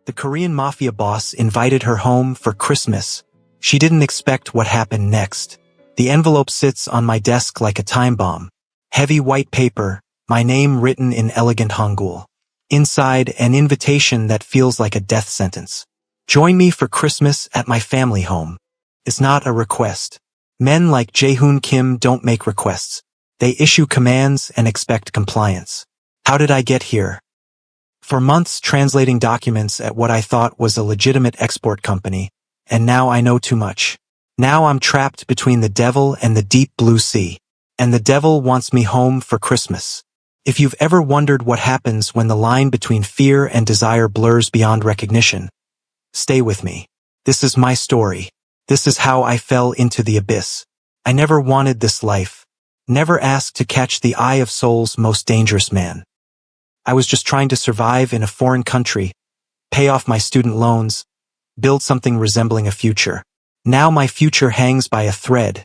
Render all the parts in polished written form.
The Korean Mafia boss invited her home for Christmas. She didn't expect what happened next. The envelope sits on my desk like a time bomb. Heavy white paper, my name written in elegant Hangul. Inside, an invitation that feels like a death sentence. Join me for Christmas at my family home. It's not a request. Men like Jae-hoon Kim don't make requests. They issue commands and expect compliance. How did I get here? For months translating documents at what I thought was a legitimate export company, and now I know too much. Now I'm trapped between the devil and the deep blue sea. And the devil wants me home for Christmas. If you've ever wondered what happens when the line between fear and desire blurs beyond recognition, stay with me. This is my story. This is how I fell into the abyss. I never wanted this life. Never asked to catch the eye of soul's most dangerous man. I was just trying to survive in a foreign country, pay off my student loans, build something resembling a future. Now my future hangs by a thread,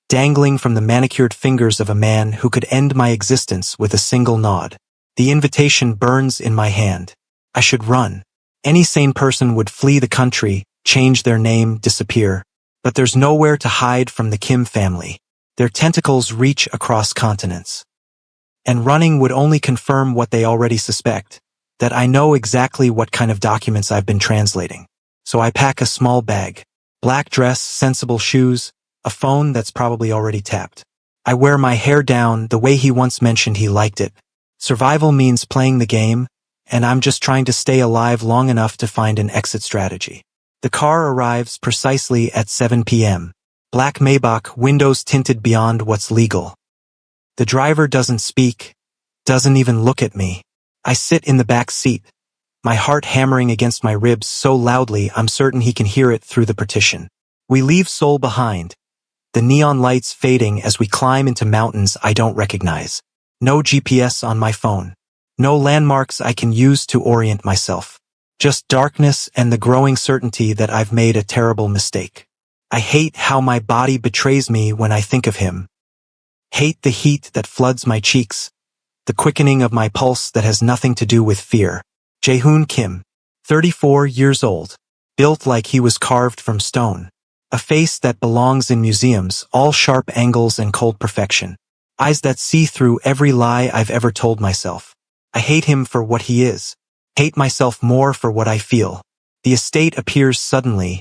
dangling from the manicured fingers of a man who could end my existence with a single nod. The invitation burns in my hand. I should run. Any sane person would flee the country, change their name, disappear. But there's nowhere to hide from the Kim family. Their tentacles reach across continents. And running would only confirm what they already suspect, that I know exactly what kind of documents I've been translating. So I pack a small bag, black dress, sensible shoes, a phone that's probably already tapped. I wear my hair down the way he once mentioned he liked it. Survival means playing the game, and I'm just trying to stay alive long enough to find an exit strategy. The car arrives precisely at 7 p.m. Black Maybach, windows tinted beyond what's legal. The driver doesn't speak, doesn't even look at me. I sit in the back seat, my heart hammering against my ribs so loudly I'm certain he can hear it through the partition. We leave Seoul behind, the neon lights fading as we climb into mountains I don't recognize. No GPS on my phone. No landmarks I can use to orient myself. Just darkness and the growing certainty that I've made a terrible mistake. I hate how my body betrays me when I think of him. Hate the heat that floods my cheeks, the quickening of my pulse that has nothing to do with fear. Jae-hoon Kim, 34 years old, built like he was carved from stone. A face that belongs in museums, all sharp angles and cold perfection. Eyes that see through every lie I've ever told myself. I hate him for what he is. Hate myself more for what I feel. The estate appears suddenly,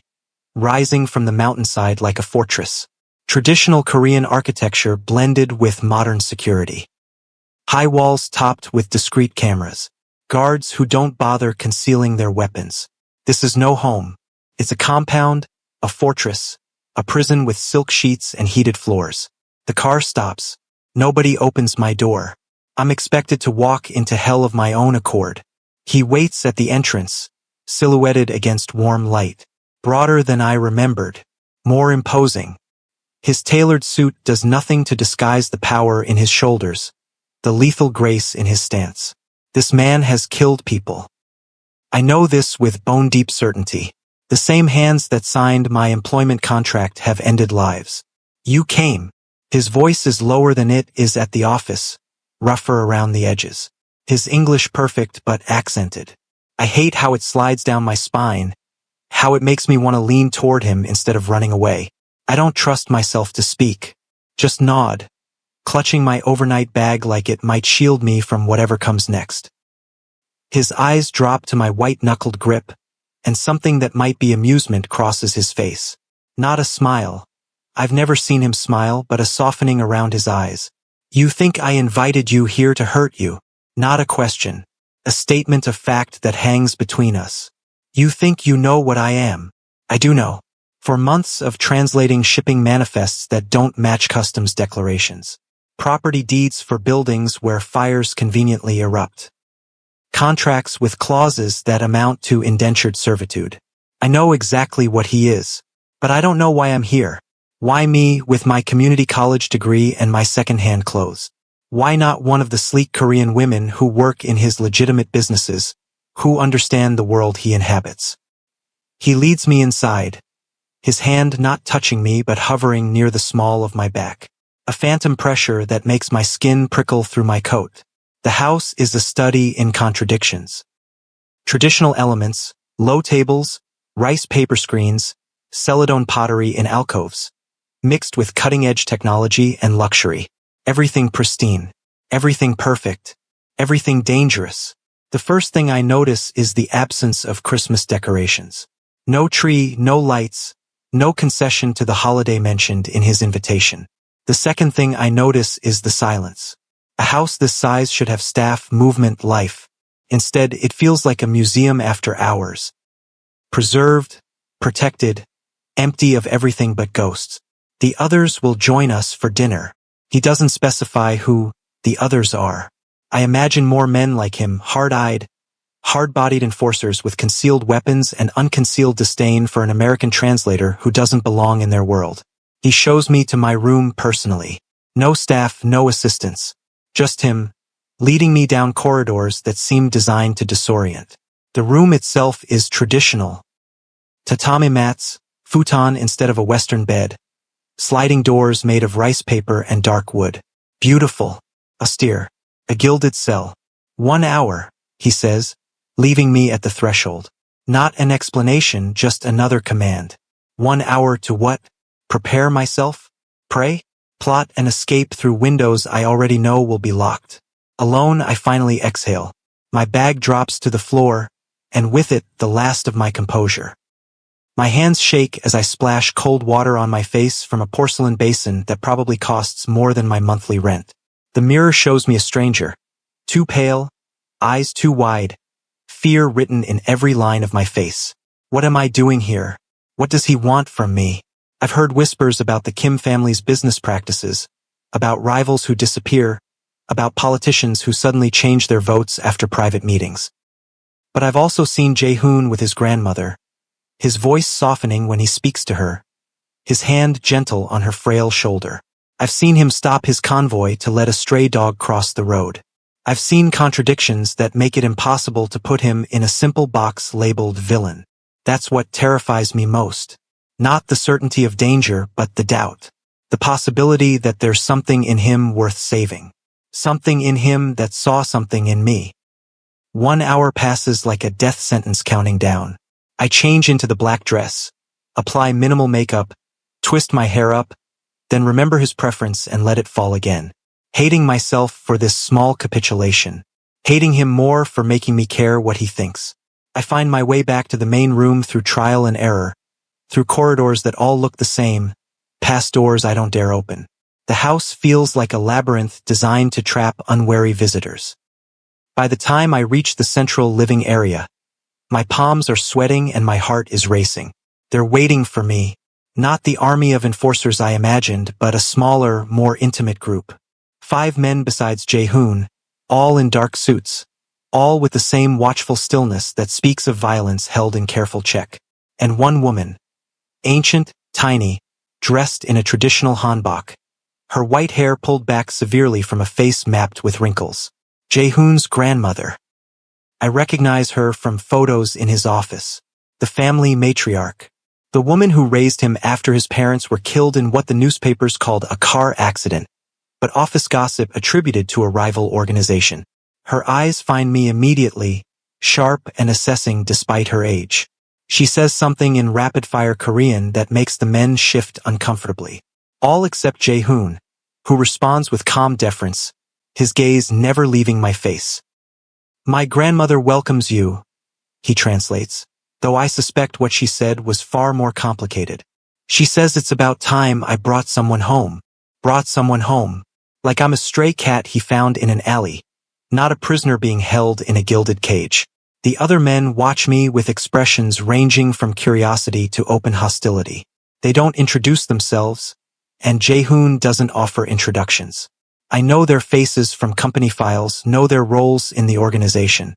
rising from the mountainside like a fortress. Traditional Korean architecture blended with modern security. High walls topped with discreet cameras. Guards who don't bother concealing their weapons. This is no home. It's a compound, a fortress, a prison with silk sheets and heated floors. The car stops. Nobody opens my door. I'm expected to walk into hell of my own accord. He waits at the entrance, silhouetted against warm light. Broader than I remembered. More imposing. His tailored suit does nothing to disguise the power in his shoulders, the lethal grace in his stance. This man has killed people. I know this with bone-deep certainty. The same hands that signed my employment contract have ended lives. You came. His voice is lower than it is at the office, rougher around the edges. His English perfect but accented. I hate how it slides down my spine, how it makes me want to lean toward him instead of running away. I don't trust myself to speak. Just nod, clutching my overnight bag like it might shield me from whatever comes next. His eyes drop to my white-knuckled grip, and something that might be amusement crosses his face. Not a smile. I've never seen him smile, but a softening around his eyes. You think I invited you here to hurt you? Not a question. A statement of fact that hangs between us. You think you know what I am. I do know. For months of translating shipping manifests that don't match customs declarations. Property deeds for buildings where fires conveniently erupt. Contracts with clauses that amount to indentured servitude. I know exactly what he is. But I don't know why I'm here. Why me with my community college degree and my second-hand clothes? Why not one of the sleek Korean women who work in his legitimate businesses, who understand the world he inhabits? He leads me inside. His hand not touching me but hovering near the small of my back. A phantom pressure that makes my skin prickle through my coat. The house is a study in contradictions. Traditional elements, Low tables, rice paper screens, celadone pottery in alcoves, mixed with cutting-edge technology and luxury. Everything pristine. Everything perfect. Everything dangerous. The first thing I notice is the absence of Christmas decorations. No tree, no lights, no concession to the holiday mentioned in his invitation. The second thing I notice is the silence. A house this size should have staff, movement, life. Instead, it feels like a museum after hours. Preserved, protected, empty of everything but ghosts. The others will join us for dinner. He doesn't specify who the others are. I imagine more men like him, hard-eyed, hard-bodied enforcers with concealed weapons and unconcealed disdain for an American translator who doesn't belong in their world. He shows me to my room personally. No staff, no assistants. Just him, leading me down corridors that seem designed to disorient. The room itself is traditional. Tatami mats, futon instead of a Western bed, sliding doors made of rice paper and dark wood. Beautiful, austere, a gilded cell. 1 hour, he says, leaving me at the threshold. Not an explanation, just another command. 1 hour to what? Prepare myself? Pray? Plot and escape through windows I already know will be locked. Alone, I finally exhale. My bag drops to the floor, and with it, the last of my composure. My hands shake as I splash cold water on my face from a porcelain basin that probably costs more than my monthly rent. The mirror shows me a stranger. Too pale, eyes too wide, fear written in every line of my face. What am I doing here? What does he want from me? I've heard whispers about the Kim family's business practices, about rivals who disappear, about politicians who suddenly change their votes after private meetings. But I've also seen Jae-hoon with his grandmother, his voice softening when he speaks to her, his hand gentle on her frail shoulder. I've seen him stop his convoy to let a stray dog cross the road. I've seen contradictions that make it impossible to put him in a simple box labeled villain. That's what terrifies me most. Not the certainty of danger, but the doubt. The possibility that there's something in him worth saving. Something in him that saw something in me. 1 hour passes like a death sentence counting down. I change into the black dress, apply minimal makeup, twist my hair up, then remember his preference and let it fall again. Hating myself for this small capitulation. Hating him more for making me care what he thinks. I find my way back to the main room through trial and error, through corridors that all look the same, past doors I don't dare open. The house feels like a labyrinth designed to trap unwary visitors. By the time I reach the central living area, my palms are sweating and my heart is racing. They're waiting for me, not the army of enforcers I imagined, but a smaller, more intimate group. 5 men besides Jae-hoon, all in dark suits, all with the same watchful stillness that speaks of violence held in careful check. And 1 woman, ancient, tiny, dressed in a traditional hanbok, her white hair pulled back severely from a face mapped with wrinkles. Jae-hoon's grandmother. I recognize her from photos in his office. The family matriarch. The woman who raised him after his parents were killed in what the newspapers called a car accident, but office gossip attributed to a rival organization. Her eyes find me immediately, sharp and assessing despite her age. She says something in rapid-fire Korean that makes the men shift uncomfortably. All except Jae-hoon, who responds with calm deference, his gaze never leaving my face. My grandmother welcomes you, he translates, though I suspect what she said was far more complicated. She says it's about time I brought someone home. Brought someone home. Like I'm a stray cat he found in an alley, not a prisoner being held in a gilded cage. The other men watch me with expressions ranging from curiosity to open hostility. They don't introduce themselves, and Jae-hoon doesn't offer introductions. I know their faces from company files, know their roles in the organization.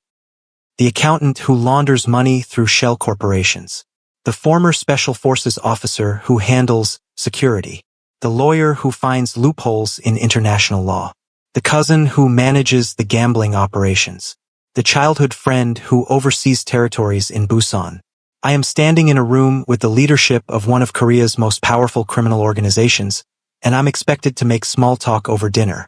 The accountant who launders money through shell corporations. The former special forces officer who handles security. The lawyer who finds loopholes in international law. The cousin who manages the gambling operations. The childhood friend who oversees territories in Busan. I am standing in a room with the leadership of one of Korea's most powerful criminal organizations, and I'm expected to make small talk over dinner.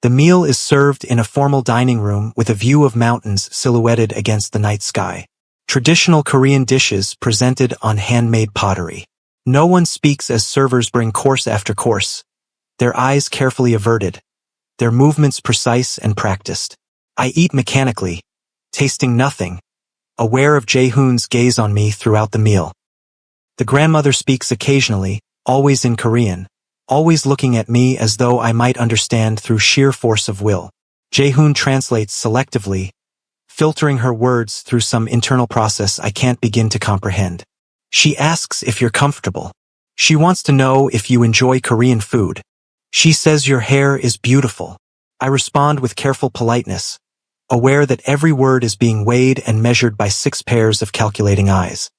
The meal is served in a formal dining room with a view of mountains silhouetted against the night sky. Traditional Korean dishes presented on handmade pottery. No one speaks as servers bring course after course, their eyes carefully averted, their movements precise and practiced. I eat mechanically, tasting nothing, aware of Jae-hoon's gaze on me throughout the meal. The grandmother speaks occasionally, always in Korean, always looking at me as though I might understand through sheer force of will. Jae-hoon translates selectively, filtering her words through some internal process I can't begin to comprehend. She asks if you're comfortable. She wants to know if you enjoy Korean food. She says your hair is beautiful. I respond with careful politeness, aware that every word is being weighed and measured by 6 pairs of calculating eyes.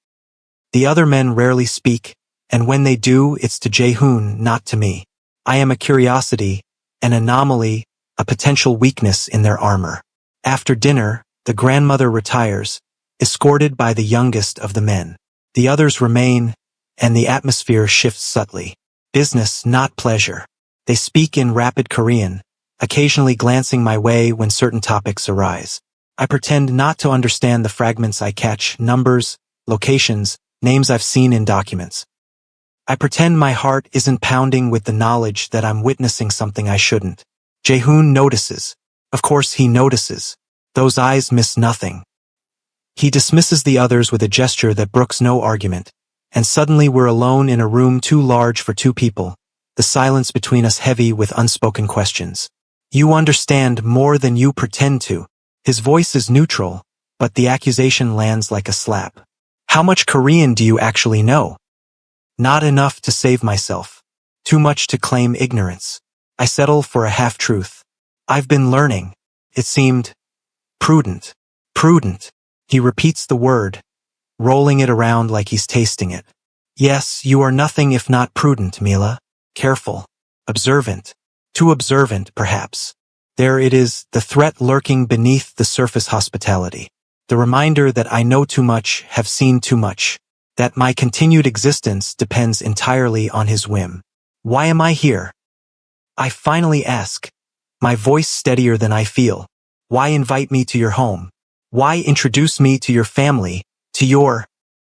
The other men rarely speak, and when they do, it's to Jae-hoon, not to me. I am a curiosity, an anomaly, a potential weakness in their armor. After dinner, the grandmother retires, escorted by the youngest of the men. The others remain, and the atmosphere shifts subtly. Business, not pleasure. They speak in rapid Korean, occasionally glancing my way when certain topics arise. I pretend not to understand the fragments I catch, numbers, locations, names I've seen in documents. I pretend my heart isn't pounding with the knowledge that I'm witnessing something I shouldn't. Jae-hoon notices. Of course he notices. Those eyes miss nothing. He dismisses the others with a gesture that brooks no argument, and suddenly we're alone in a room too large for 2 people, the silence between us heavy with unspoken questions. You understand more than you pretend to. His voice is neutral, but the accusation lands like a slap. How much Korean do you actually know? Not enough to save myself. Too much to claim ignorance. I settle for a half-truth. I've been learning. It seemed prudent. Prudent. He repeats the word, rolling it around like he's tasting it. Yes, you are nothing if not prudent, Mila. Careful. Observant. Too observant, perhaps. There it is, the threat lurking beneath the surface hospitality. The reminder that I know too much, have seen too much. That my continued existence depends entirely on his whim. Why am I here? I finally ask, my voice steadier than I feel. Why invite me to your home? Why introduce me to your family, to your...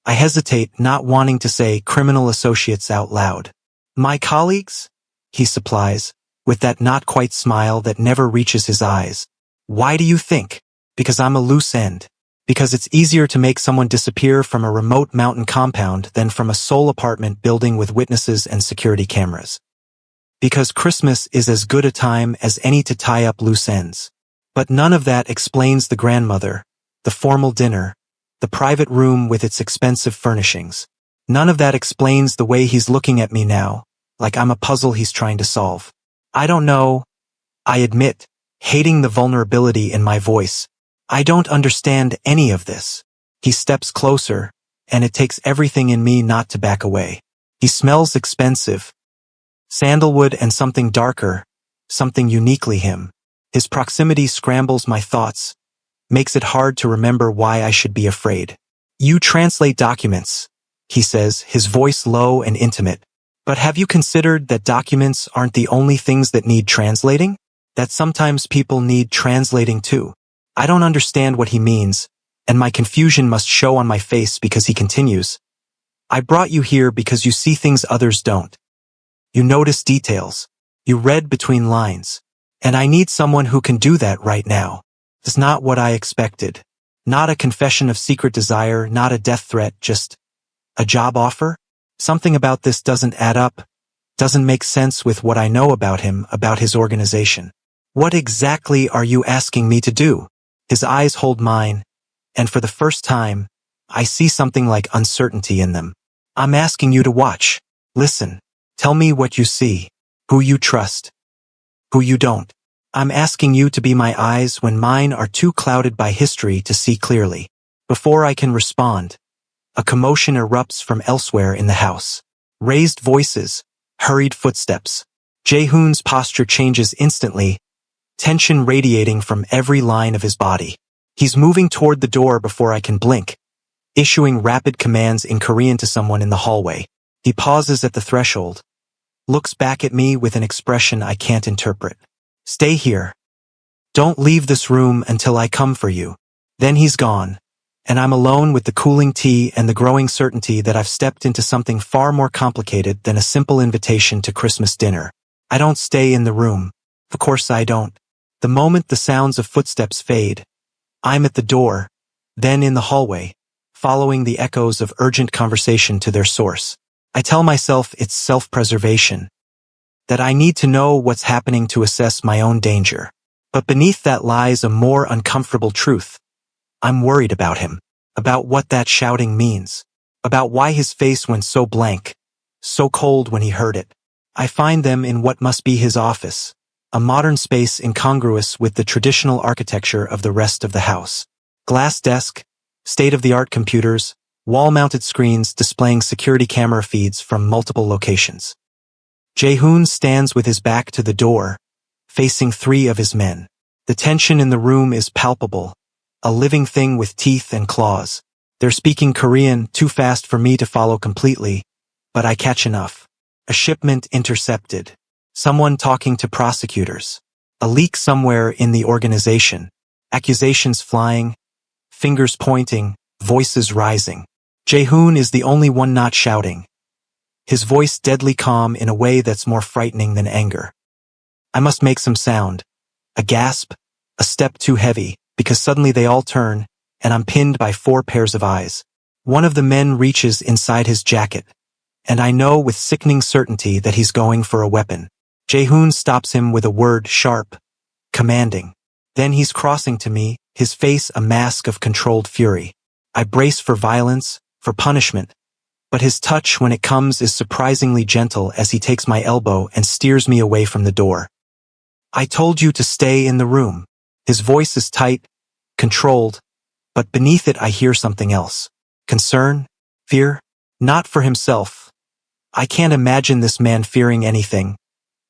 I hesitate, not wanting to say criminal associates out loud. My colleagues? He supplies, with that not-quite smile that never reaches his eyes. Why do you think? Because I'm a loose end. Because it's easier to make someone disappear from a remote mountain compound than from a sole apartment building with witnesses and security cameras. Because Christmas is as good a time as any to tie up loose ends. But none of that explains the grandmother, the formal dinner, the private room with its expensive furnishings. None of that explains the way he's looking at me now, like I'm a puzzle he's trying to solve. I don't know, I admit, hating the vulnerability in my voice. I don't understand any of this. He steps closer, and it takes everything in me not to back away. He smells expensive. Sandalwood and something darker, something uniquely him. His proximity scrambles my thoughts, makes it hard to remember why I should be afraid. You translate documents, he says, his voice low and intimate. But have you considered that documents aren't the only things that need translating? That sometimes people need translating too. I don't understand what he means, and my confusion must show on my face because he continues. I brought you here because you see things others don't. You notice details. You read between lines. And I need someone who can do that right now. It's not what I expected. Not a confession of secret desire, not a death threat, just a job offer? Something about this doesn't add up, doesn't make sense with what I know about him, about his organization. What exactly are you asking me to do? His eyes hold mine, and for the first time, I see something like uncertainty in them. I'm asking you to watch, listen, tell me what you see, who you trust, who you don't. I'm asking you to be my eyes when mine are too clouded by history to see clearly. Before I can respond, a commotion erupts from elsewhere in the house. Raised voices, hurried footsteps. Jae-hoon's posture changes instantly, tension radiating from every line of his body. He's moving toward the door before I can blink, issuing rapid commands in Korean to someone in the hallway. He pauses at the threshold, looks back at me with an expression I can't interpret. Stay here. Don't leave this room until I come for you. Then he's gone, and I'm alone with the cooling tea and the growing certainty that I've stepped into something far more complicated than a simple invitation to Christmas dinner. I don't stay in the room. Of course I don't. The moment the sounds of footsteps fade, I'm at the door, then in the hallway, following the echoes of urgent conversation to their source. I tell myself it's self-preservation, that I need to know what's happening to assess my own danger. But beneath that lies a more uncomfortable truth. I'm worried about him, about what that shouting means, about why his face went so blank, so cold when he heard it. I find them in what must be his office, a modern space incongruous with the traditional architecture of the rest of the house. Glass desk, state-of-the-art computers, wall-mounted screens displaying security camera feeds from multiple locations. Jae-hoon stands with his back to the door, facing 3 of his men. The tension in the room is palpable, a living thing with teeth and claws. They're speaking Korean too fast for me to follow completely, but I catch enough. A shipment intercepted. Someone talking to prosecutors. A leak somewhere in the organization. Accusations flying, fingers pointing, voices rising. Jae-hoon is the only one not shouting. His voice deadly calm in a way that's more frightening than anger. I must make some sound. A gasp, a step too heavy, because suddenly they all turn, and I'm pinned by 4 pairs of eyes. One of the men reaches inside his jacket, and I know with sickening certainty that he's going for a weapon. Jae-hoon stops him with a word sharp, commanding. Then he's crossing to me, his face a mask of controlled fury. I brace for violence, for punishment, but his touch when it comes is surprisingly gentle as he takes my elbow and steers me away from the door. I told you to stay in the room. His voice is tight, controlled, but beneath it I hear something else. Concern? Fear? Not for himself. I can't imagine this man fearing anything.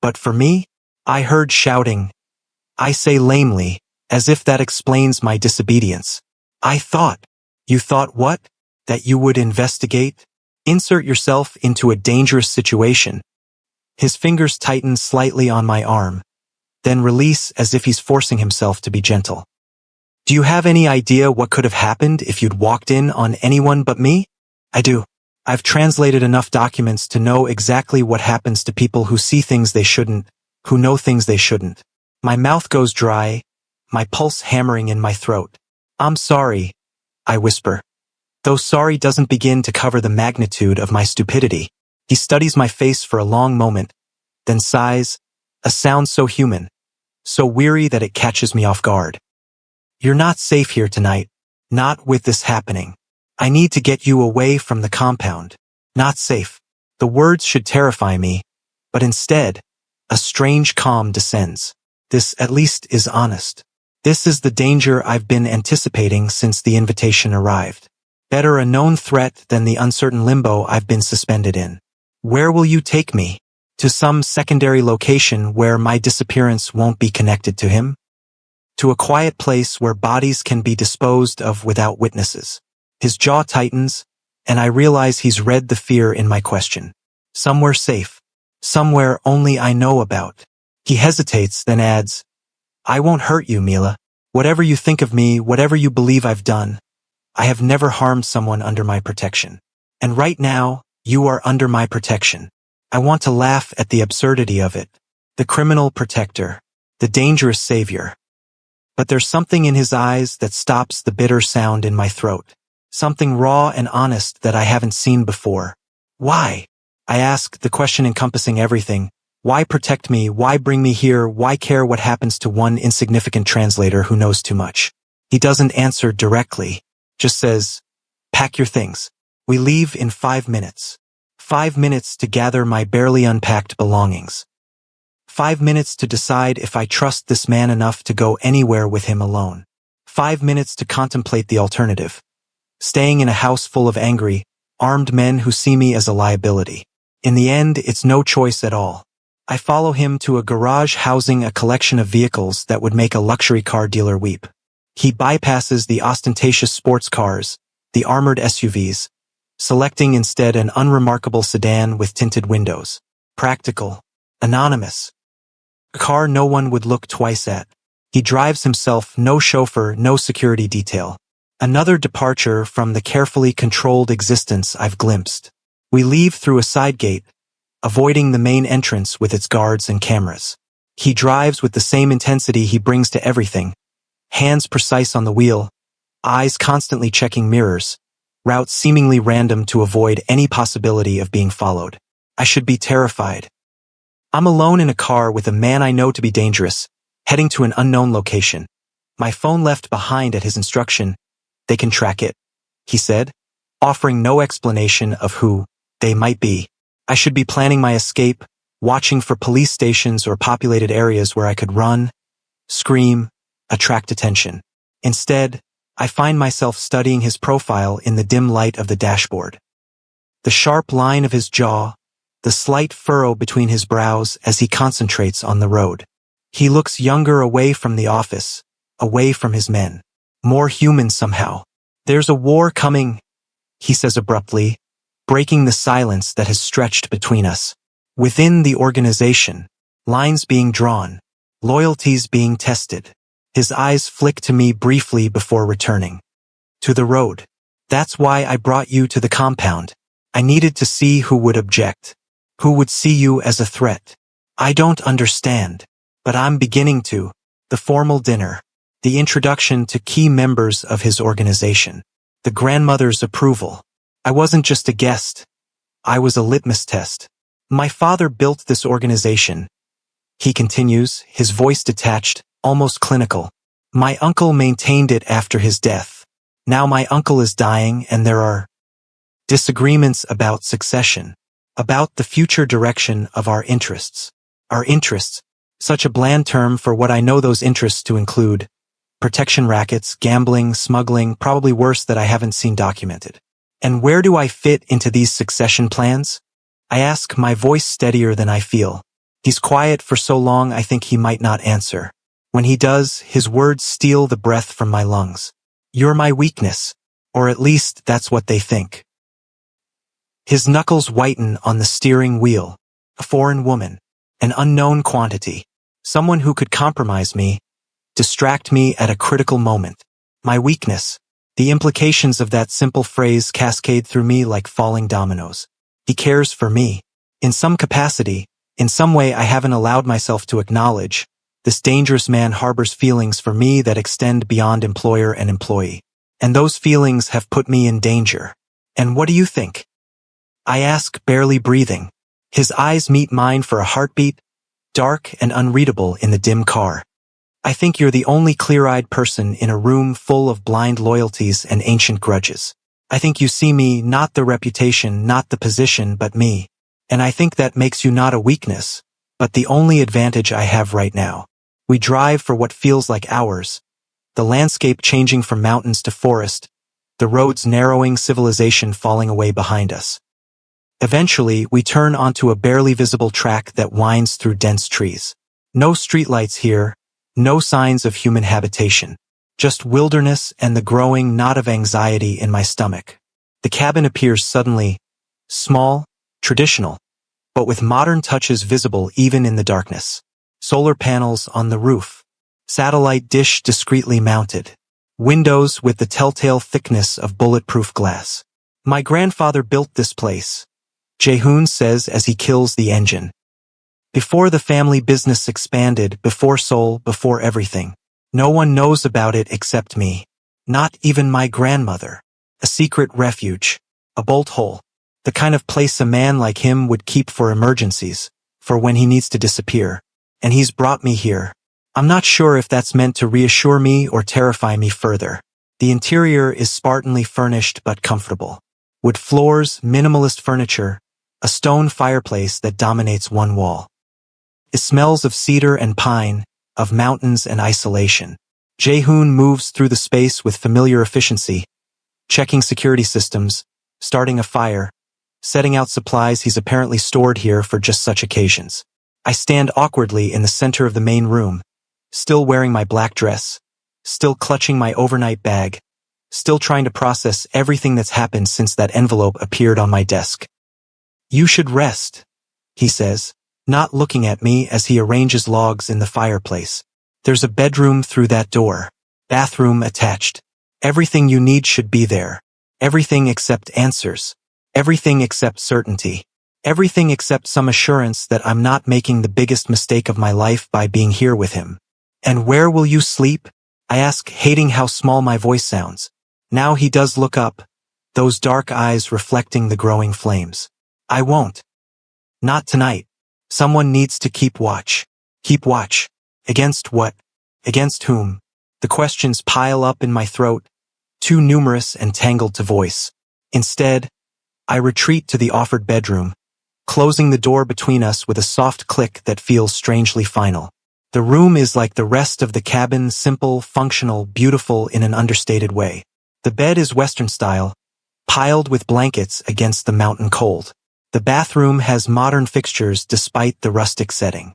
But for me, I heard shouting. I say lamely, as if that explains my disobedience. I thought. You thought what? That you would investigate? Insert yourself into a dangerous situation. His fingers tighten slightly on my arm, then release as if he's forcing himself to be gentle. Do you have any idea what could have happened if you'd walked in on anyone but me? I do. I've translated enough documents to know exactly what happens to people who see things they shouldn't, who know things they shouldn't. My mouth goes dry, my pulse hammering in my throat. I'm sorry, I whisper. Though sorry doesn't begin to cover the magnitude of my stupidity. He studies my face for a long moment, then sighs, a sound so human, so weary that it catches me off guard. You're not safe here tonight, not with this happening. I need to get you away from the compound. Not safe. The words should terrify me, but instead, a strange calm descends. This at least is honest. This is the danger I've been anticipating since the invitation arrived. Better a known threat than the uncertain limbo I've been suspended in. Where will you take me? To some secondary location where my disappearance won't be connected to him? To a quiet place where bodies can be disposed of without witnesses. His jaw tightens, and I realize he's read the fear in my question. Somewhere safe. Somewhere only I know about. He hesitates, then adds, I won't hurt you, Mila. Whatever you think of me, whatever you believe I've done, I have never harmed someone under my protection. And right now, you are under my protection. I want to laugh at the absurdity of it. The criminal protector. The dangerous savior. But there's something in his eyes that stops the bitter sound in my throat. Something raw and honest that I haven't seen before. Why? I ask, the question encompassing everything. Why protect me? Why bring me here? Why care what happens to one insignificant translator who knows too much? He doesn't answer directly. Just says, pack your things. We leave in 5 minutes. 5 minutes to gather my barely unpacked belongings. 5 minutes to decide if I trust this man enough to go anywhere with him alone. 5 minutes to contemplate the alternative. Staying in a house full of angry, armed men who see me as a liability. In the end, it's no choice at all. I follow him to a garage housing a collection of vehicles that would make a luxury car dealer weep. He bypasses the ostentatious sports cars, the armored SUVs, selecting instead an unremarkable sedan with tinted windows. Practical. Anonymous. A car no one would look twice at. He drives himself, no chauffeur, no security detail. Another departure from the carefully controlled existence I've glimpsed. We leave through a side gate, avoiding the main entrance with its guards and cameras. He drives with the same intensity he brings to everything, hands precise on the wheel, eyes constantly checking mirrors, routes seemingly random to avoid any possibility of being followed. I should be terrified. I'm alone in a car with a man I know to be dangerous, heading to an unknown location. My phone left behind at his instruction. They can track it, he said, offering no explanation of who they might be. I should be planning my escape, watching for police stations or populated areas where I could run, scream, attract attention. Instead, I find myself studying his profile in the dim light of the dashboard. The sharp line of his jaw, the slight furrow between his brows as he concentrates on the road. He looks younger away from the office, away from his men. More human somehow. There's a war coming, he says abruptly, breaking the silence that has stretched between us. Within the organization, lines being drawn, loyalties being tested. His eyes flick to me briefly before returning. To the road. That's why I brought you to the compound. I needed to see who would object. Who would see you as a threat. I don't understand. But I'm beginning to. The formal dinner. The introduction to key members of his organization. The grandmother's approval. I wasn't just a guest. I was a litmus test. My father built this organization. He continues, his voice detached, almost clinical. My uncle maintained it after his death. Now my uncle is dying and there are disagreements about succession. About the future direction of our interests. Our interests. Such a bland term for what I know those interests to include. Protection rackets, gambling, smuggling, probably worse that I haven't seen documented. And where do I fit into these succession plans? I ask, my voice steadier than I feel. He's quiet for so long I think he might not answer. When he does, his words steal the breath from my lungs. You're my weakness. Or at least that's what they think. His knuckles whiten on the steering wheel. A foreign woman. An unknown quantity. Someone who could compromise me. Distract me at a critical moment. My weakness. The implications of that simple phrase cascade through me like falling dominoes. He cares for me. In some capacity, in some way I haven't allowed myself to acknowledge, this dangerous man harbors feelings for me that extend beyond employer and employee. And those feelings have put me in danger. And what do you think? I ask, barely breathing. His eyes meet mine for a heartbeat, dark and unreadable in the dim car. I think you're the only clear-eyed person in a room full of blind loyalties and ancient grudges. I think you see me, not the reputation, not the position, but me. And I think that makes you not a weakness, but the only advantage I have right now. We drive for what feels like hours. The landscape changing from mountains to forest, the roads narrowing, civilization falling away behind us. Eventually, we turn onto a barely visible track that winds through dense trees. No streetlights here. No signs of human habitation. Just wilderness and the growing knot of anxiety in my stomach. The cabin appears suddenly small, traditional, but with modern touches visible even in the darkness. Solar panels on the roof. Satellite dish discreetly mounted. Windows with the telltale thickness of bulletproof glass. My grandfather built this place, Jae-hoon says as he kills the engine. Before the family business expanded, before Seoul, before everything. No one knows about it except me. Not even my grandmother. A secret refuge. A bolt hole. The kind of place a man like him would keep for emergencies, for when he needs to disappear. And he's brought me here. I'm not sure if that's meant to reassure me or terrify me further. The interior is spartanly furnished but comfortable. Wood floors, minimalist furniture, a stone fireplace that dominates one wall. It smells of cedar and pine, of mountains and isolation. Jae-hoon moves through the space with familiar efficiency, checking security systems, starting a fire, setting out supplies he's apparently stored here for just such occasions. I stand awkwardly in the center of the main room, still wearing my black dress, still clutching my overnight bag, still trying to process everything that's happened since that envelope appeared on my desk. You should rest, he says, not looking at me as he arranges logs in the fireplace. There's a bedroom through that door, bathroom attached. Everything you need should be there. Everything except answers. Everything except certainty. Everything except some assurance that I'm not making the biggest mistake of my life by being here with him. And where will you sleep? I ask, hating how small my voice sounds. Now he does look up, those dark eyes reflecting the growing flames. I won't. Not tonight. Someone needs to keep watch. Keep watch. Against what? Against whom? The questions pile up in my throat, too numerous and tangled to voice. Instead, I retreat to the offered bedroom, closing the door between us with a soft click that feels strangely final. The room is like the rest of the cabin, simple, functional, beautiful in an understated way. The bed is Western style, piled with blankets against the mountain cold. The bathroom has modern fixtures despite the rustic setting.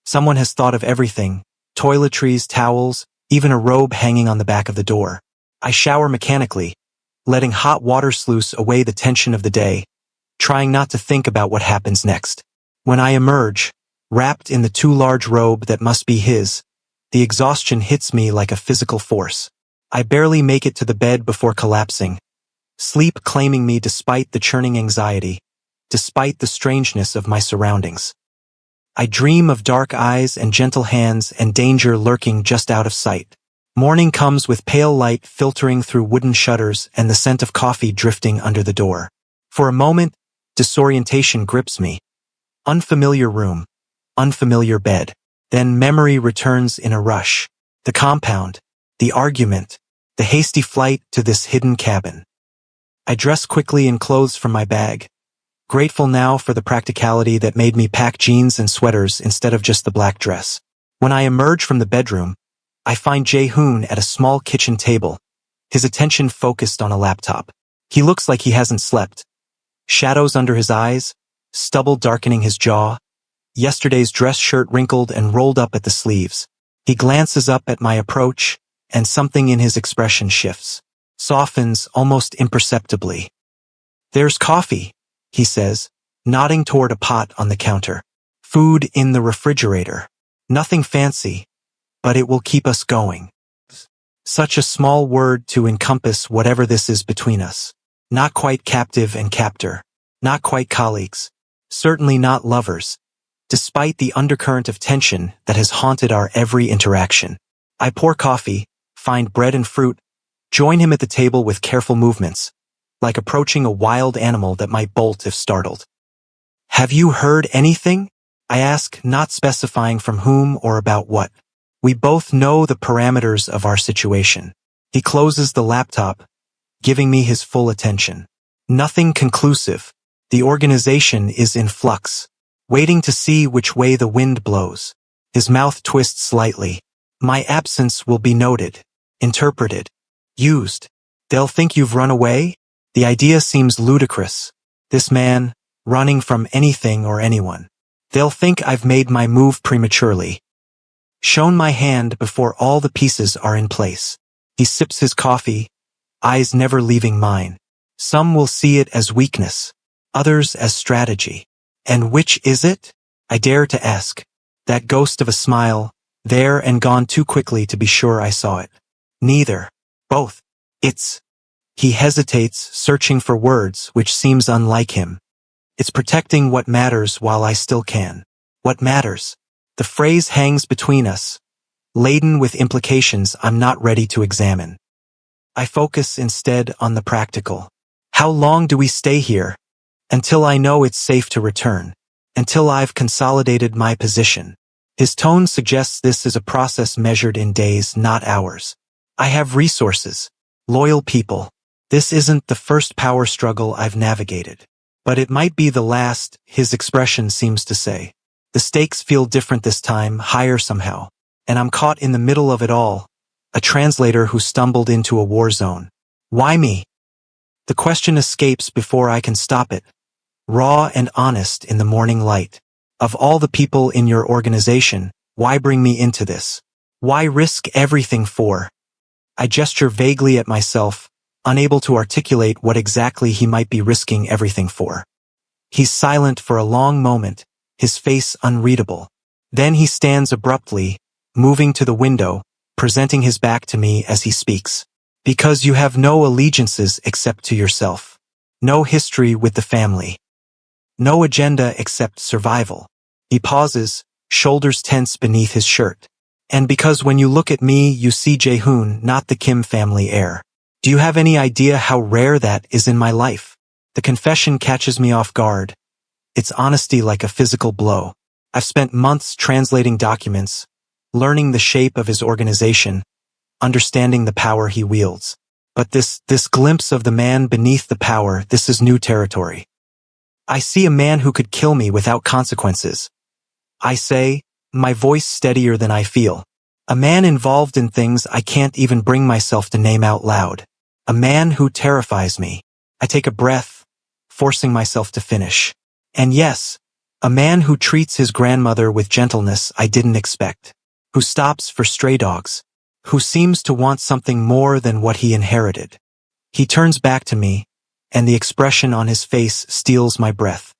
Someone has thought of everything, toiletries, towels, even a robe hanging on the back of the door. I shower mechanically, letting hot water sluice away the tension of the day, trying not to think about what happens next. When I emerge, wrapped in the too large robe that must be his, the exhaustion hits me like a physical force. I barely make it to the bed before collapsing, sleep claiming me despite the churning anxiety, despite the strangeness of my surroundings. I dream of dark eyes and gentle hands and danger lurking just out of sight. Morning comes with pale light filtering through wooden shutters and the scent of coffee drifting under the door. For a moment, disorientation grips me. Unfamiliar room, unfamiliar bed. Then memory returns in a rush. The compound, the argument, the hasty flight to this hidden cabin. I dress quickly in clothes from my bag, grateful now for the practicality that made me pack jeans and sweaters instead of just the black dress. When I emerge from the bedroom, I find Jae-hoon at a small kitchen table, his attention focused on a laptop. He looks like he hasn't slept. Shadows under his eyes, stubble darkening his jaw, yesterday's dress shirt wrinkled and rolled up at the sleeves. He glances up at my approach, and something in his expression shifts, softens almost imperceptibly. "There's coffee," he says, nodding toward a pot on the counter. "Food in the refrigerator. Nothing fancy, but it will keep us going." Such a small word to encompass whatever this is between us. Not quite captive and captor. Not quite colleagues. Certainly not lovers, despite the undercurrent of tension that has haunted our every interaction. I pour coffee, find bread and fruit, join him at the table with careful movements, like approaching a wild animal that might bolt if startled. "Have you heard anything?" I ask, not specifying from whom or about what. We both know the parameters of our situation. He closes the laptop, giving me his full attention. Nothing conclusive. The organization is in flux, waiting to see which way the wind blows. His mouth twists slightly. My absence will be noted, interpreted, used. They'll think you've run away? The idea seems ludicrous. This man, running from anything or anyone. They'll think I've made my move prematurely. Shown my hand before all the pieces are in place. He sips his coffee, eyes never leaving mine. Some will see it as weakness, others as strategy. And which is it? I dare to ask. That ghost of a smile, there and gone too quickly to be sure I saw it. Neither. Both. It's. He hesitates, searching for words, which seems unlike him. It's protecting what matters while I still can. What matters? The phrase hangs between us, laden with implications I'm not ready to examine. I focus instead on the practical. How long do we stay here? Until I know it's safe to return. Until I've consolidated my position. His tone suggests this is a process measured in days, not hours. I have resources. Loyal people. This isn't the first power struggle I've navigated. But it might be the last, his expression seems to say. The stakes feel different this time, higher somehow. And I'm caught in the middle of it all, a translator who stumbled into a war zone. Why me? The question escapes before I can stop it. Raw and honest in the morning light. Of all the people in your organization, why bring me into this? Why risk everything for? I gesture vaguely at myself, unable to articulate what exactly he might be risking everything for. He's silent for a long moment, his face unreadable. Then he stands abruptly, moving to the window, presenting his back to me as he speaks. Because you have no allegiances except to yourself. No history with the family. No agenda except survival. He pauses, shoulders tense beneath his shirt. And because when you look at me, you see Jae-hoon, not the Kim family heir. Do you have any idea how rare that is in my life? The confession catches me off guard. Its honesty like a physical blow. I've spent months translating documents, learning the shape of his organization, understanding the power he wields. But this glimpse of the man beneath the power, this is new territory. I see a man who could kill me without consequences. I say, my voice steadier than I feel. A man involved in things I can't even bring myself to name out loud. A man who terrifies me. I take a breath, forcing myself to finish. And yes, a man who treats his grandmother with gentleness I didn't expect. Who stops for stray dogs. Who seems to want something more than what he inherited. He turns back to me, and the expression on his face steals my breath.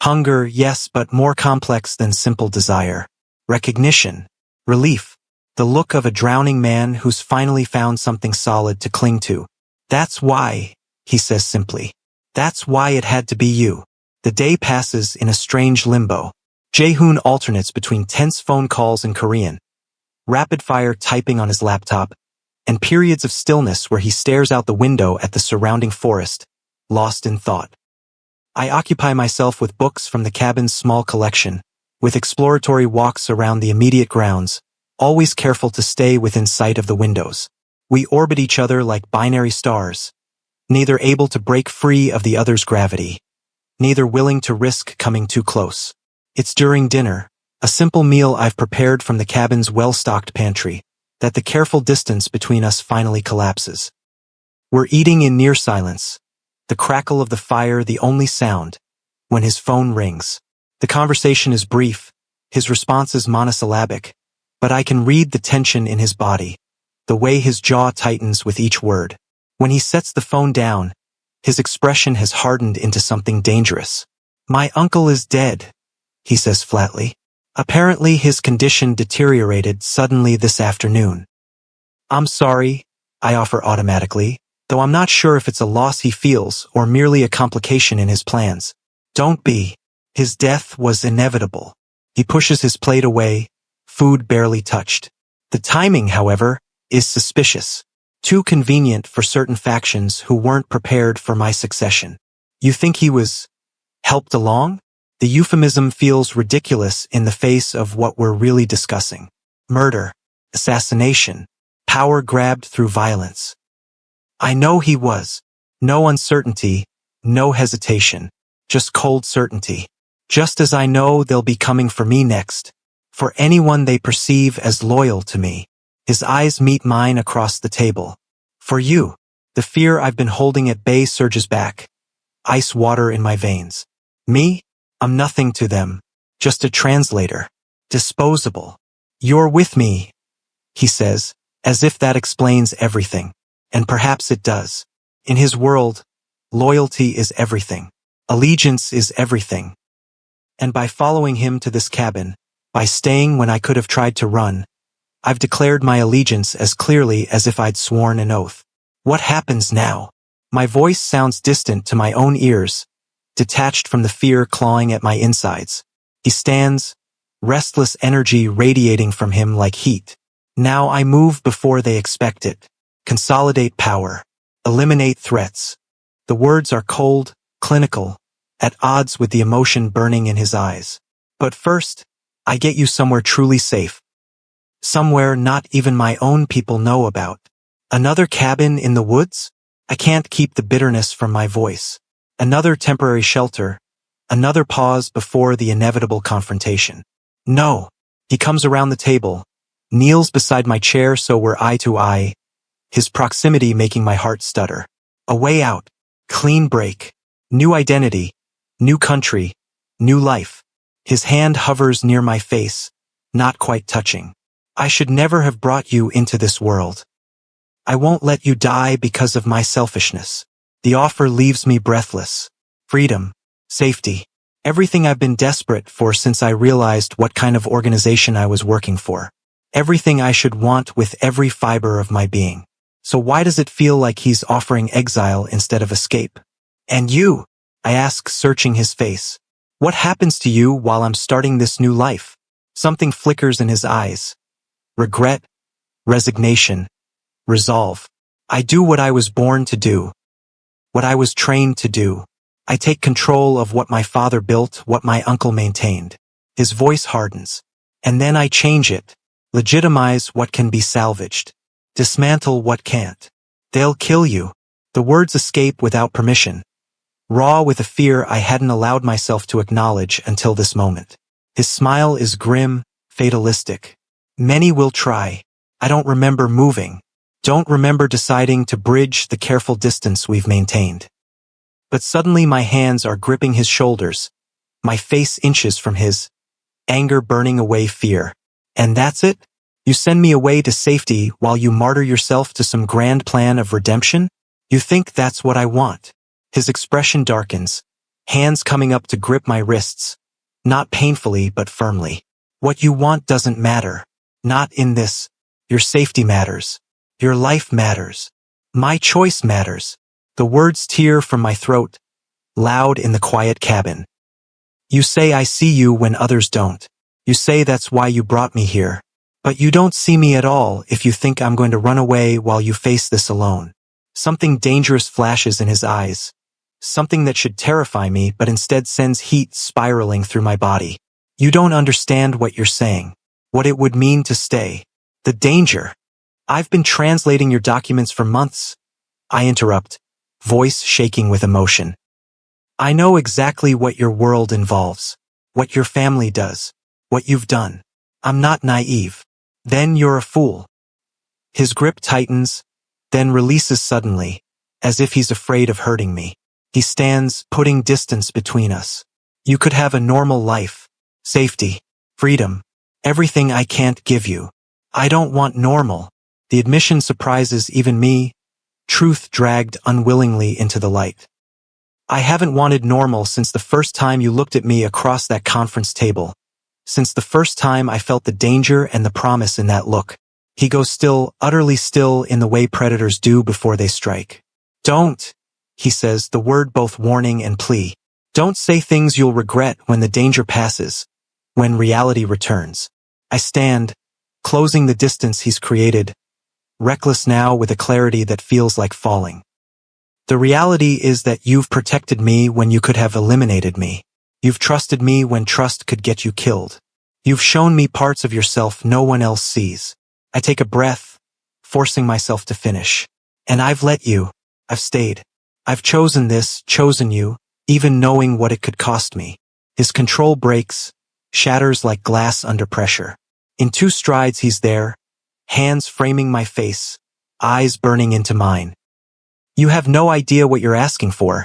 Hunger, yes, but more complex than simple desire. Recognition. Relief. The look of a drowning man who's finally found something solid to cling to. That's why, he says simply. That's why it had to be you. The day passes in a strange limbo. Jae-hoon alternates between tense phone calls in Korean, rapid-fire typing on his laptop, and periods of stillness where he stares out the window at the surrounding forest, lost in thought. I occupy myself with books from the cabin's small collection, with exploratory walks around the immediate grounds, always careful to stay within sight of the windows. We orbit each other like binary stars, neither able to break free of the other's gravity, neither willing to risk coming too close. It's during dinner, a simple meal I've prepared from the cabin's well-stocked pantry, that the careful distance between us finally collapses. We're eating in near silence, the crackle of the fire the only sound, when his phone rings. The conversation is brief, his response is monosyllabic, but I can read the tension in his body, the way his jaw tightens with each word. When he sets the phone down, his expression has hardened into something dangerous. My uncle is dead, he says flatly. Apparently his condition deteriorated suddenly this afternoon. I'm sorry, I offer automatically, though I'm not sure if it's a loss he feels or merely a complication in his plans. Don't be. His death was inevitable. He pushes his plate away, food barely touched. The timing, however, is suspicious. Too convenient for certain factions who weren't prepared for my succession. You think he was helped along? The euphemism feels ridiculous in the face of what we're really discussing. Murder, assassination, power grabbed through violence. I know he was. No uncertainty, no hesitation, just cold certainty. Just as I know they'll be coming for me next, for anyone they perceive as loyal to me. His eyes meet mine across the table. For you, the fear I've been holding at bay surges back. Ice water in my veins. Me? I'm nothing to them, just a translator. Disposable. You're with me, he says, as if that explains everything. And perhaps it does. In his world, loyalty is everything. Allegiance is everything. And by following him to this cabin, by staying when I could have tried to run, I've declared my allegiance as clearly as if I'd sworn an oath. What happens now? My voice sounds distant to my own ears, detached from the fear clawing at my insides. He stands, restless energy radiating from him like heat. Now I move before they expect it. Consolidate power. Eliminate threats. The words are cold, clinical, at odds with the emotion burning in his eyes. But first, I get you somewhere truly safe. Somewhere not even my own people know about. Another cabin in the woods? I can't keep the bitterness from my voice. Another temporary shelter. Another pause before the inevitable confrontation. No. He comes around the table, kneels beside my chair so we're eye to eye, his proximity making my heart stutter. A way out. Clean break. New identity. New country. New life. His hand hovers near my face, not quite touching. I should never have brought you into this world. I won't let you die because of my selfishness. The offer leaves me breathless. Freedom. Safety. Everything I've been desperate for since I realized what kind of organization I was working for. Everything I should want with every fiber of my being. So why does it feel like he's offering exile instead of escape? And you? I ask, searching his face. What happens to you while I'm starting this new life? Something flickers in his eyes. Regret, resignation, resolve. I do what I was born to do. What I was trained to do. I take control of what my father built, what my uncle maintained. His voice hardens. And then I change it. Legitimize what can be salvaged. Dismantle what can't. They'll kill you. The words escape without permission. Raw with a fear I hadn't allowed myself to acknowledge until this moment. His smile is grim, fatalistic. Many will try. I don't remember moving. Don't remember deciding to bridge the careful distance we've maintained. But suddenly my hands are gripping his shoulders. My face inches from his. Anger burning away fear. And that's it? You send me away to safety while you martyr yourself to some grand plan of redemption? You think that's what I want? His expression darkens. Hands coming up to grip my wrists. Not painfully but firmly. What you want doesn't matter. Not in this. Your safety matters. Your life matters. My choice matters. The words tear from my throat, loud in the quiet cabin. You say I see you when others don't. You say that's why you brought me here. But you don't see me at all if you think I'm going to run away while you face this alone. Something dangerous flashes in his eyes. Something that should terrify me but instead sends heat spiraling through my body. You don't understand what you're saying. What it would mean to stay. The danger. I've been translating your documents for months. I interrupt, voice shaking with emotion. I know exactly what your world involves. What your family does. What you've done. I'm not naive. Then you're a fool. His grip tightens, then releases suddenly, as if he's afraid of hurting me. He stands, putting distance between us. You could have a normal life. Safety. Freedom. Everything I can't give you. I don't want normal. The admission surprises even me. Truth dragged unwillingly into the light. I haven't wanted normal since the first time you looked at me across that conference table. Since the first time I felt the danger and the promise in that look. He goes still, utterly still in the way predators do before they strike. Don't, he says, the word both warning and plea. Don't say things you'll regret when the danger passes, when reality returns. I stand, closing the distance he's created, reckless now with a clarity that feels like falling. The reality is that you've protected me when you could have eliminated me. You've trusted me when trust could get you killed. You've shown me parts of yourself no one else sees. I take a breath, forcing myself to finish. And I've let you. I've stayed. I've chosen this, chosen you, even knowing what it could cost me. His control breaks, shatters like glass under pressure. In 2 strides he's there, hands framing my face, eyes burning into mine. You have no idea what you're asking for,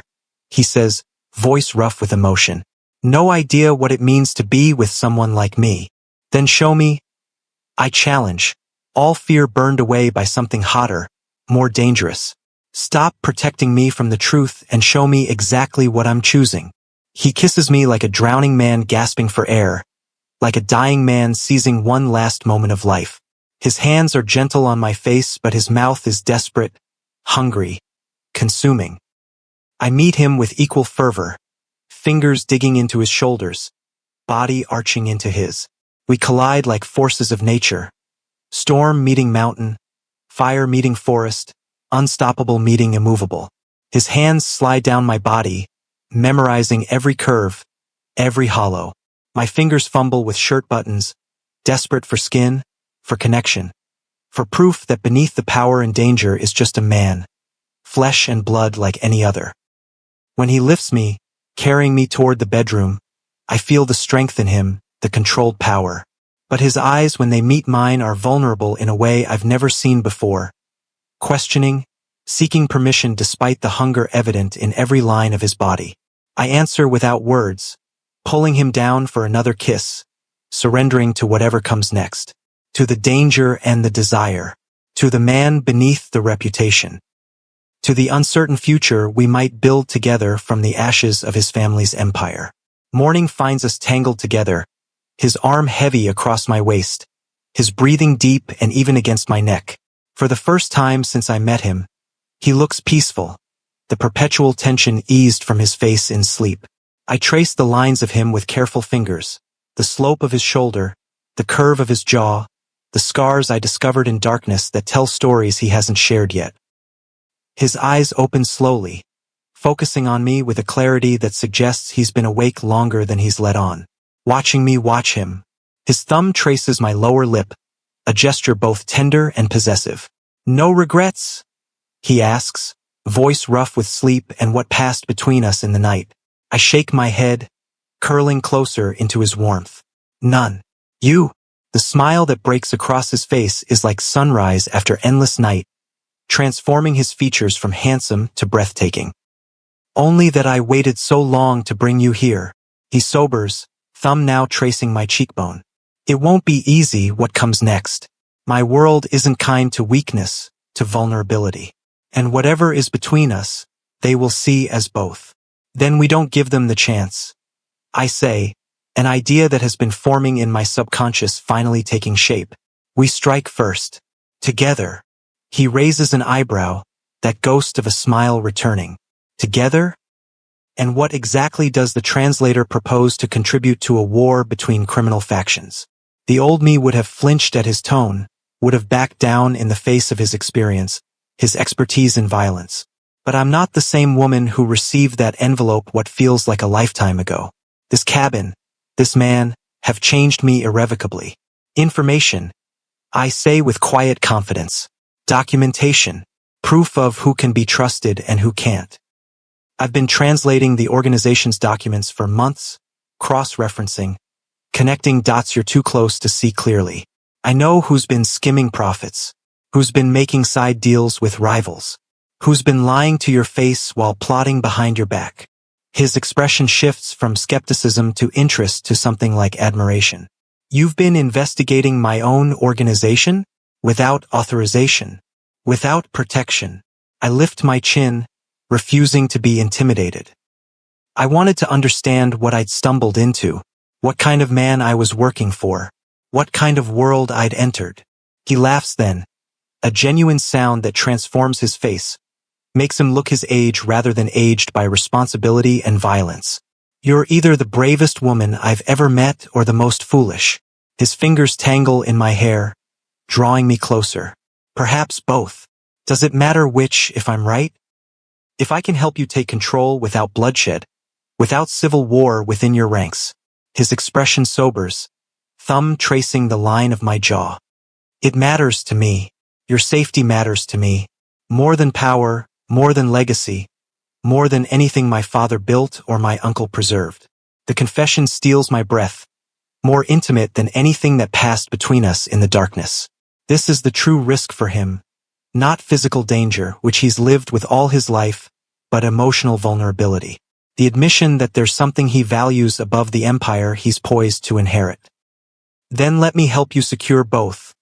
he says, voice rough with emotion. No idea what it means to be with someone like me. Then show me. I challenge, all fear burned away by something hotter, more dangerous. Stop protecting me from the truth and show me exactly what I'm choosing. He kisses me like a drowning man gasping for air, like a dying man seizing one last moment of life. His hands are gentle on my face, but his mouth is desperate, hungry, consuming. I meet him with equal fervor, fingers digging into his shoulders, body arching into his. We collide like forces of nature. Storm meeting mountain, fire meeting forest, unstoppable meeting immovable. His hands slide down my body, memorizing every curve, every hollow. My fingers fumble with shirt buttons, desperate for skin, for connection, for proof that beneath the power and danger is just a man, flesh and blood like any other. When he lifts me, carrying me toward the bedroom, I feel the strength in him, the controlled power. But his eyes, when they meet mine, are vulnerable in a way I've never seen before. Questioning, seeking permission despite the hunger evident in every line of his body. I answer without words, pulling him down for another kiss, surrendering to whatever comes next. To the danger and the desire. To the man beneath the reputation. To the uncertain future we might build together from the ashes of his family's empire. Morning finds us tangled together, his arm heavy across my waist, his breathing deep and even against my neck. For the first time since I met him, he looks peaceful. The perpetual tension eased from his face in sleep. I traced the lines of him with careful fingers, the slope of his shoulder, the curve of his jaw, the scars I discovered in darkness that tell stories he hasn't shared yet. His eyes opened slowly, focusing on me with a clarity that suggests he's been awake longer than he's let on. Watching me watch him. His thumb traces my lower lip, a gesture both tender and possessive. "No regrets?" he asks, voice rough with sleep and what passed between us in the night. I shake my head, curling closer into his warmth. "None." "You?" The smile that breaks across his face is like sunrise after endless night, transforming his features from handsome to breathtaking. "Only that I waited so long to bring you here." He sobers, thumb now tracing my cheekbone. "It won't be easy what comes next. My world isn't kind to weakness, to vulnerability. And whatever is between us, they will see as both. Then we don't give them the chance." I say, an idea that has been forming in my subconscious finally taking shape. "We strike first. Together." He raises an eyebrow, that ghost of a smile returning. "Together?" And what exactly does the translator propose to contribute to a war between criminal factions? The old me would have flinched at his tone, would have backed down in the face of his experience, his expertise in violence. But I'm not the same woman who received that envelope what feels like a lifetime ago. This cabin, this man, have changed me irrevocably. Information, I say with quiet confidence. Documentation, proof of who can be trusted and who can't. I've been translating the organization's documents for months, cross-referencing, connecting dots you're too close to see clearly. I know who's been skimming profits, who's been making side deals with rivals, who's been lying to your face while plotting behind your back. His expression shifts from skepticism to interest to something like admiration. "You've been investigating my own organization? Without authorization? Without protection?" I lift my chin, refusing to be intimidated. I wanted to understand what I'd stumbled into, what kind of man I was working for, what kind of world I'd entered. He laughs then, a genuine sound that transforms his face, makes him look his age rather than aged by responsibility and violence. "You're either the bravest woman I've ever met or the most foolish." His fingers tangle in my hair, drawing me closer. "Perhaps both. Does it matter which if I'm right? If I can help you take control without bloodshed, without civil war within your ranks." His expression sobers, thumb tracing the line of my jaw. "It matters to me. Your safety matters to me. More than power, more than legacy, more than anything my father built or my uncle preserved." The confession steals my breath, more intimate than anything that passed between us in the darkness. This is the true risk for him, not physical danger, which he's lived with all his life, but emotional vulnerability. The admission that there's something he values above the empire he's poised to inherit. "Then let me help you secure both,"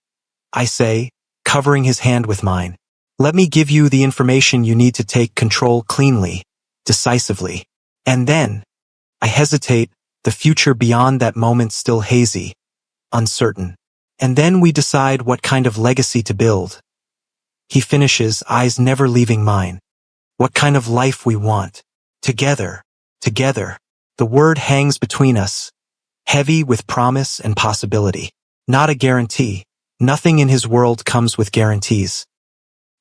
I say, covering his hand with mine. "Let me give you the information you need to take control cleanly, decisively. And then," I hesitate, the future beyond that moment still hazy, uncertain. "And then we decide what kind of legacy to build." He finishes, eyes never leaving mine. "What kind of life we want. Together, together." The word hangs between us, heavy with promise and possibility. Not a guarantee. Nothing in his world comes with guarantees.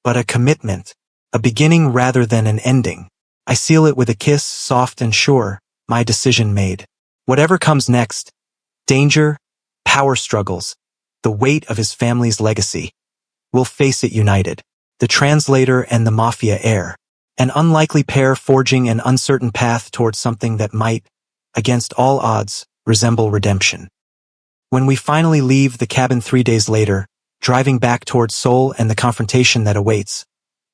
But a commitment, a beginning rather than an ending. I seal it with a kiss, soft and sure, my decision made. Whatever comes next, danger, power struggles, the weight of his family's legacy, we'll face it united. The translator and the mafia heir. An unlikely pair forging an uncertain path towards something that might, against all odds, resemble redemption. When we finally leave the cabin 3 days later, driving back towards Seoul and the confrontation that awaits,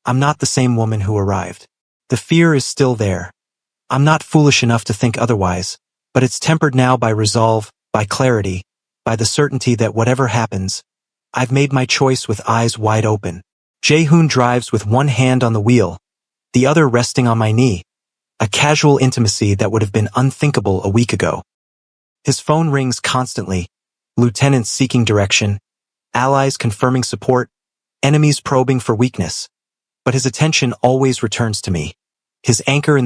I'm not the same woman who arrived. The fear is still there. I'm not foolish enough to think otherwise, but it's tempered now by resolve, by clarity, by the certainty that whatever happens, I've made my choice with eyes wide open. Jae-hoon drives with one hand on the wheel, the other resting on my knee, a casual intimacy that would have been unthinkable a week ago. His phone rings constantly, lieutenants seeking direction, allies confirming support, enemies probing for weakness. But his attention always returns to me. His anchor in